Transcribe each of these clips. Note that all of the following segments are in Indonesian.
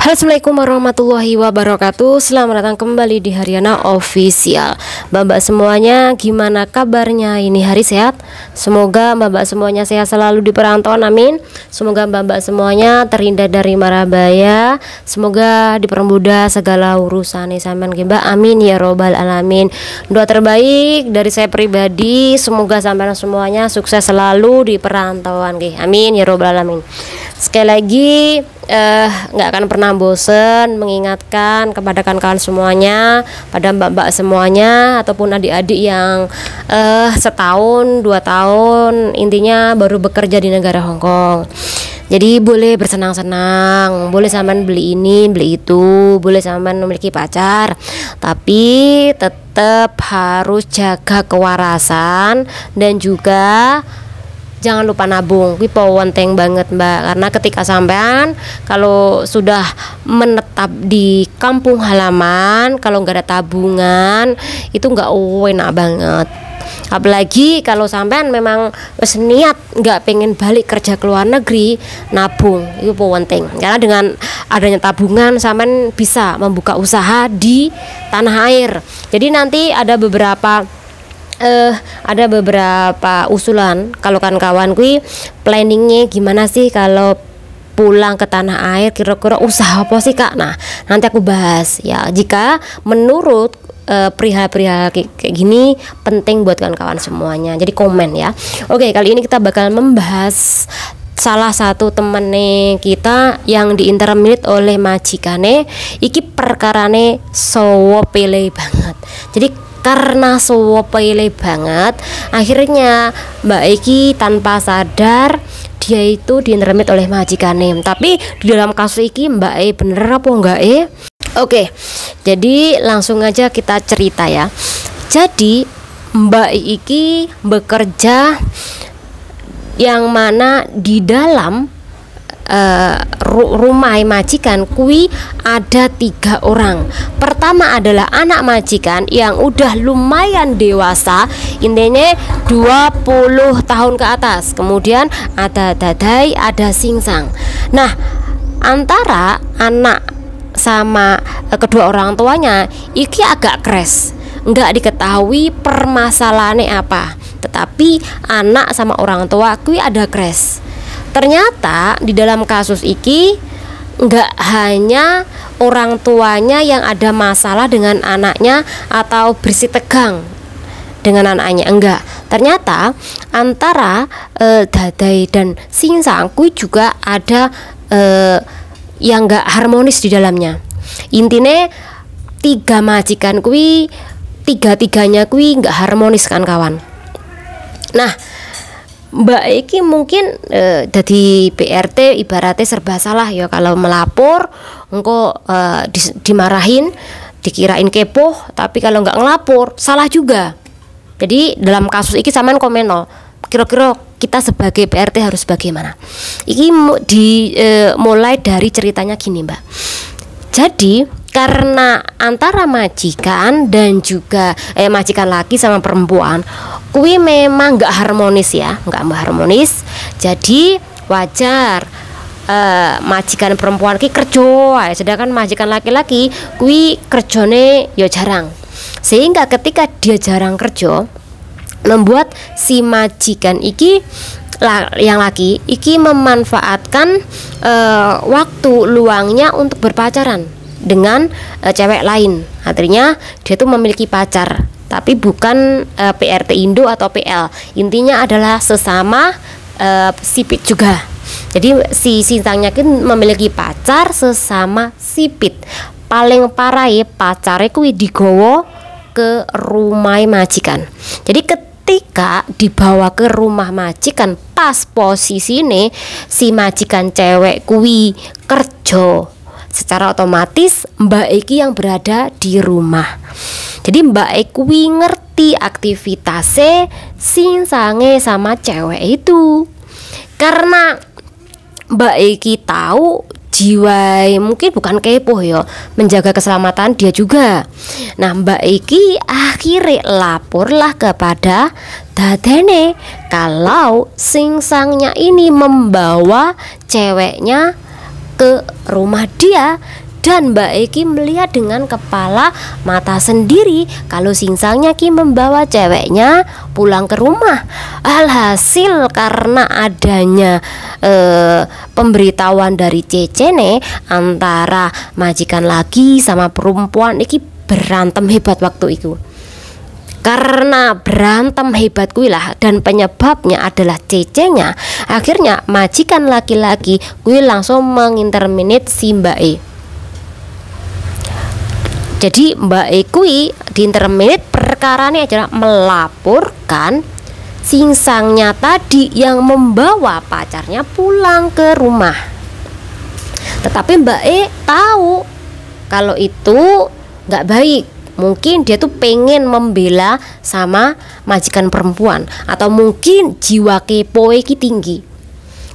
Halo, assalamualaikum warahmatullahi wabarakatuh. Selamat datang kembali di Haryana Official. Mbak-mbak semuanya, gimana kabarnya? Ini hari sehat? Semoga mbak-mbak semuanya sehat selalu di perantauan, amin. Semoga mbak-mbak semuanya terhindar dari mara bahaya. Semoga dipermudah segala urusan sampean mbak, amin ya robbal alamin. Doa terbaik dari saya pribadi, semoga sampean semuanya sukses selalu di perantauan, amin ya robbal alamin. Sekali lagi nggak akan pernah bosen mengingatkan kepada kawan-kawan semuanya, pada mbak-mbak semuanya ataupun adik-adik yang setahun 2 tahun intinya baru bekerja di negara Hong Kong. Jadi boleh bersenang-senang, boleh sampean beli ini beli itu, boleh sampean memiliki pacar, tapi tetap harus jaga kewarasan dan juga jangan lupa nabung. Kuwi penting banget mbak, karena ketika sampean kalau sudah menetap di kampung halaman, kalau nggak ada tabungan itu nggak enak banget. Apalagi kalau sampean memang niat nggak pengen balik kerja ke luar negeri, nabung itu penting, karena dengan adanya tabungan sampean bisa membuka usaha di tanah air. Jadi nanti ada beberapa usulan kalau kawan-kawan kui planningnya gimana sih kalau pulang ke tanah air, kira-kira usaha apa sih kak? Nah nanti aku bahas ya, jika menurut perihal-perihal kayak gini penting buat kawan-kawan semuanya, jadi komen ya. Oke, kali ini kita bakal membahas salah satu temennya kita yang diintermit oleh majikane. Iki perkarane sepele banget. Jadi karena sepele banget, akhirnya Mbak Eki tanpa sadar dia itu diintermit oleh majikane. Tapi di dalam kasus iki Mbak E bener apa enggak Oke, jadi langsung aja kita cerita ya. Jadi Mbak Iki bekerja yang mana di dalam rumah majikan kui ada 3 orang. Pertama adalah anak majikan yang udah lumayan dewasa, intinya 20 tahun ke atas. Kemudian ada dadai, ada singsang. Nah antara anak sama kedua orang tuanya iki agak crash, nggak diketahui permasalahannya apa, tetapi anak sama orang tua kui ada crash. Ternyata di dalam kasus iki nggak hanya orang tuanya yang ada masalah dengan anaknya atau bersih tegang dengan anaknya, enggak. Ternyata antara dadai dan singsang kui juga ada yang nggak harmonis di dalamnya. Intinya 3 majikan kui, 3-tiganya kui nggak harmonis kan kawan. Nah Mbak Eki mungkin jadi PRT ibaratnya serba salah ya, kalau melapor engko dimarahin, dikirain kepo, tapi kalau nggak ngelapor salah juga. Jadi dalam kasus iki sampean komeno, kira-kira kita sebagai PRT harus bagaimana? Iki mulai dari ceritanya gini mbak. Jadi karena antara majikan dan juga majikan laki sama perempuan kui memang nggak harmonis ya, nggak harmonis. Jadi wajar majikan perempuan ki kerja, sedangkan majikan laki-laki kui kerjone ya jarang. Sehingga ketika dia jarang kerja, membuat si majikan iki yang laki iki memanfaatkan waktu luangnya untuk berpacaran dengan cewek lain. Artinya dia tuh memiliki pacar, tapi bukan PRT Indo atau PL. Intinya adalah sesama sipit juga. Jadi si singsangnya kan memiliki pacar sesama sipit. Paling parah ya pacarnya kuwi digowo ke rumah majikan. Jadi ketika dibawa ke rumah majikan, pas posisi ini si majikan cewek kuwi kerja, secara otomatis Mbak Eki yang berada di rumah. Jadi Mbak Eki kuwi ngerti aktivitasnya singsange sama cewek itu. Karena Mbak Eki tahu jiwa mungkin bukan kepo ya, menjaga keselamatan dia juga. Nah Mbak Eki akhirnya laporlah kepada dadene kalau singsangnya ini membawa ceweknya ke rumah dia. Dan Mbak Eki melihat dengan kepala mata sendiri kalau Singsangnya ki membawa ceweknya pulang ke rumah. Alhasil karena adanya pemberitahuan dari Cecene, antara majikan laki sama perempuan iki berantem hebat waktu itu. Karena berantem hebat kuwi lah, dan penyebabnya adalah Cecenya, akhirnya majikan laki-laki kuwi langsung menginterminate si Mbak E. Jadi Mbak E kuwi diinterminate, perkara ini adalah melaporkan Singsangnya tadi yang membawa pacarnya pulang ke rumah. Tetapi Mbak E tahu kalau itu nggak baik. Mungkin dia tuh pengen membela sama majikan perempuan, atau mungkin jiwa kepo iki tinggi.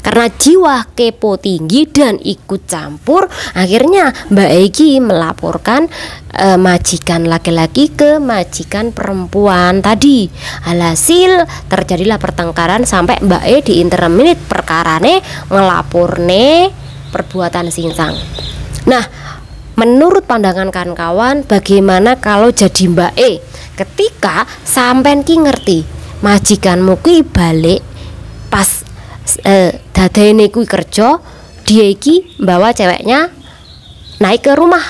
Karena jiwa kepo tinggi dan ikut campur, akhirnya Mbak Eki melaporkan majikan laki-laki ke majikan perempuan tadi. Alhasil terjadilah pertengkaran sampai Mbak E diinterminate perkarane ngelaporne perbuatan Singsang. Nah, menurut pandangan kawan-kawan, bagaimana kalau jadi Mbak E ketika sampean ki ngerti majikanmu ki balik pas dadene kuwi kerja, dia iki bawa ceweknya naik ke rumah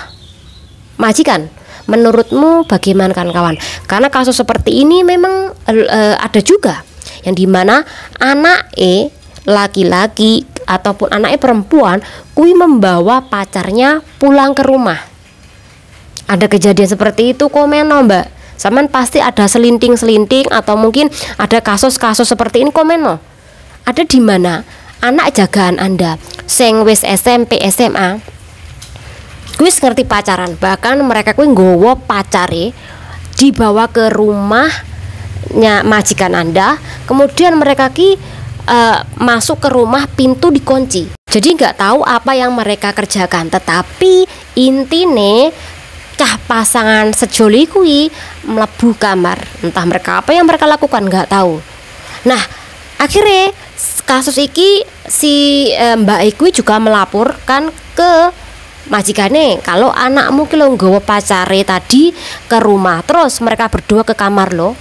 majikan. Menurutmu bagaimana kawan-kawan? Karena kasus seperti ini memang ada juga yang dimana anak laki-laki ataupun anaknya perempuan kuwi membawa pacarnya pulang ke rumah. Ada kejadian seperti itu, komen no Mbak. Saman pasti ada selinting-selinting atau mungkin ada kasus-kasus seperti ini, komen no. Ada di mana anak jagaan Anda sing wis SMP SMA wis ngerti pacaran, bahkan mereka kuwi nggowo pacare dibawa ke rumahnya majikan Anda, kemudian mereka ki masuk ke rumah, pintu dikunci. Jadi nggak tahu apa yang mereka kerjakan, tetapi intine cah pasangan sejoli kuwi mlebu kamar. Entah mereka apa yang mereka lakukan, nggak tahu. Nah, akhirnya kasus iki si Mbak Iku juga melaporkan ke majikane kalau anakmu ki lho nggawa pacare tadi ke rumah, terus mereka berdua ke kamar lo.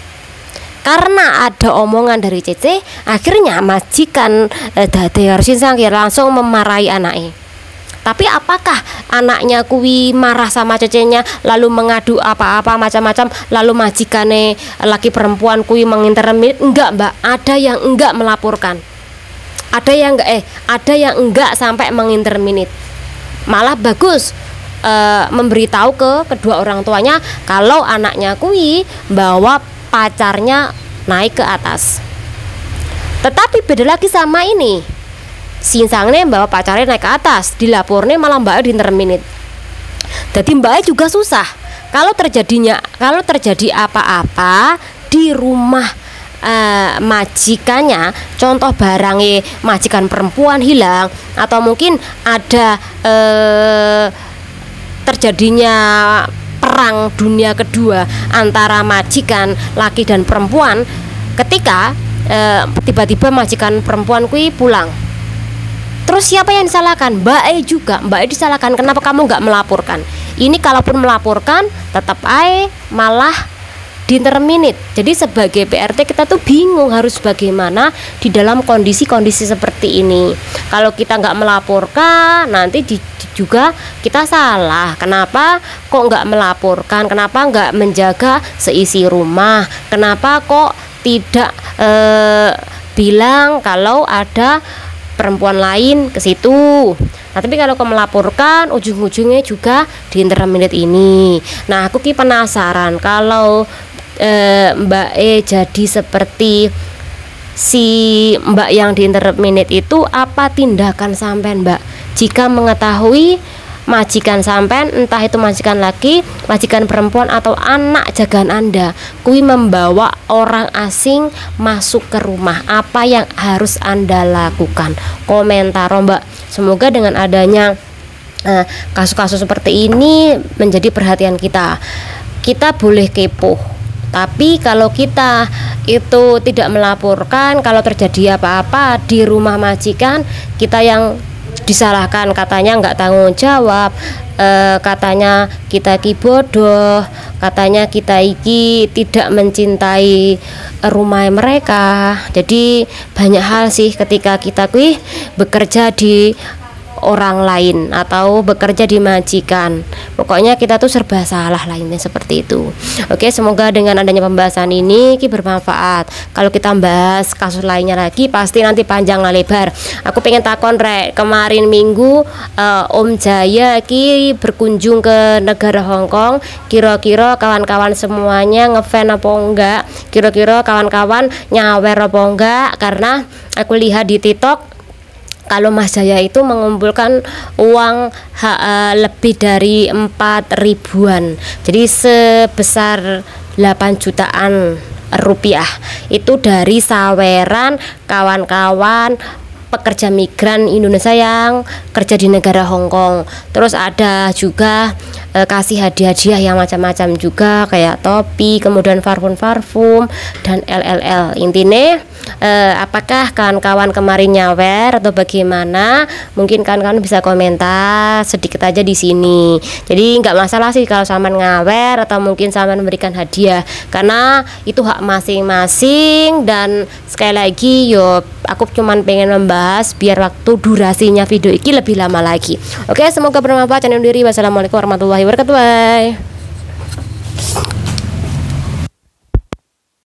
Karena ada omongan dari Cece, akhirnya majikan Dade Singsang langsung memarahi anaknya. Tapi apakah anaknya kuwi marah sama Cecenya lalu mengadu apa-apa macam-macam, lalu majikane laki perempuan kuwi menginterminate? Enggak Mbak, ada yang enggak melaporkan, ada yang enggak sampai menginterminate, malah bagus memberitahu ke kedua orang tuanya kalau anaknya kuwi bawa pacarnya naik ke atas. Tetapi beda lagi sama ini, Singsangnya bawa pacarnya naik ke atas, dilapornya malah Mbak diinterminate. Jadi Mbak juga susah kalau terjadi apa-apa di rumah majikannya, contoh barangnya majikan perempuan hilang, atau mungkin ada terjadinya perang dunia kedua antara majikan laki dan perempuan, ketika tiba-tiba majikan perempuan kui pulang, terus siapa yang disalahkan? Mbak E juga, Mbak E disalahkan. Kenapa kamu nggak melaporkan? Ini kalaupun melaporkan tetap malah diinterminate. Jadi sebagai PRT kita tuh bingung harus bagaimana di dalam kondisi-kondisi seperti ini. Kalau kita nggak melaporkan, nanti juga kita salah. Kenapa kok nggak melaporkan? Kenapa nggak menjaga seisi rumah? Kenapa kok tidak bilang kalau ada perempuan lain ke situ? Nah, tapi kalau kau melaporkan, ujung-ujungnya juga diinterminate ini. Nah, aku ki penasaran kalau Mbak E jadi seperti si Mbak yang diinterminate itu, apa tindakan sampean Mbak jika mengetahui majikan sampean, entah itu majikan laki, majikan perempuan atau anak jagaan Anda kui membawa orang asing masuk ke rumah? Apa yang harus Anda lakukan? Komentar Mbak. Semoga dengan adanya kasus-kasus seperti ini menjadi perhatian kita. Kita boleh kepo, tapi kalau kita itu tidak melaporkan, kalau terjadi apa-apa di rumah majikan, kita yang disalahkan, katanya nggak tanggung jawab, katanya kita ki bodoh, katanya kita iki tidak mencintai rumah mereka. Jadi banyak hal sih ketika kita kuih bekerja di orang lain atau bekerja di majikan, pokoknya kita tuh serba salah lainnya seperti itu. Oke, semoga dengan adanya pembahasan ini bermanfaat. Kalau kita bahas kasus lainnya lagi pasti nanti panjang lebar. Aku pengen takon rek, kemarin minggu Om Jaya ki berkunjung ke negara Hong Kong, kira-kira kawan-kawan semuanya ngefan apa enggak, kira-kira kawan-kawan nyawer apa enggak, karena aku lihat di TikTok kalau Mas Jaya itu mengumpulkan uang lebih dari 4.000-an, jadi sebesar 8 jutaan rupiah itu dari saweran kawan-kawan pekerja migran Indonesia yang kerja di negara Hong Kong. Terus ada juga kasih hadiah-hadiah yang macam-macam juga, kayak topi, kemudian parfum dan LLL. Intinya apakah kawan-kawan kemarin nyawer atau bagaimana? Mungkin kawan-kawan bisa komentar sedikit aja di sini. Jadi nggak masalah sih kalau Saman ngawer atau mungkin Saman memberikan hadiah, karena itu hak masing-masing. Dan sekali lagi yo, aku cuman pengen membahas biar waktu durasinya video ini lebih lama lagi. Oke, semoga bermanfaat. Channel diri. Wassalamualaikum warahmatullahi wabarakatuh. Bye.